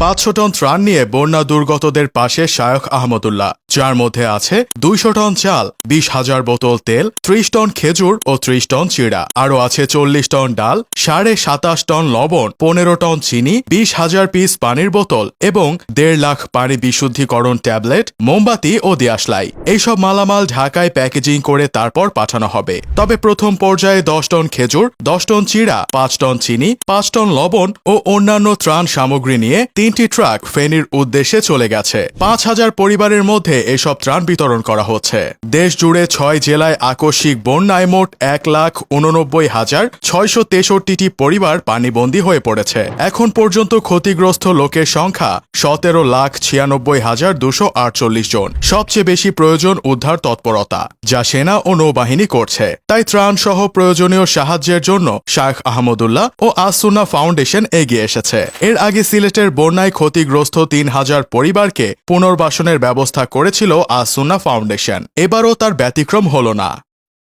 500 ton ত্রাণ নিয়ে বন্যা দুর্গতদের পাশে শায়খ আহমদুল্লাহ, যার মধ্যে আছে 200 টন চাল, 20,000 বোতল তেল, 30 টন খেজুর ও 30 টন চিড়া। আরও আছে 40 টন ডাল, 27.5 টন লবণ, 15 টন চিনি, 20,000 পিস পানির বোতল এবং 1.5 লাখ পানি বিশুদ্ধিকরণ ট্যাবলেট, মোমবাতি ও দিয়াশলাই। এইসব মালামাল ঢাকায় প্যাকেজিং করে তারপর পাঠানো হবে। তবে প্রথম পর্যায়ে 10 টন খেজুর, 10 টন চিড়া, 5 টন চিনি, 5 টন লবণ ও অন্যান্য ত্রাণ সামগ্রী নিয়ে 3টি ট্রাক ফেনীর উদ্দেশ্যে চলে গেছে। 5,000 পরিবারের মধ্যে এসব ত্রাণ বিতরণ করা হচ্ছে। দেশ জুড়ে 6 জেলায় আকস্মিক বন্যায় মোট 1,89,663টি পরিবার পানিবন্দী হয়ে পড়েছে। এখন পর্যন্ত ক্ষতিগ্রস্ত লোকের সংখ্যা 17,96,248 জন। সবচেয়ে বেশি প্রয়োজন উদ্ধার তৎপরতা, যা সেনা ও নৌবাহিনী করছে। তাই ত্রাণ সহ প্রয়োজনীয় সাহায্যের জন্য শায়খ আহমদুল্লাহ ও আস-সুন্নাহ ফাউন্ডেশন এগিয়ে এসেছে। এর আগে সিলেটের বন্যায় ক্ষতিগ্রস্ত 3,000 পরিবারকে পুনর্বাসনের ব্যবস্থা করেছিল আস-সুন্নাহ ফাউন্ডেশন। এবারও তার ব্যতিক্রম হল না।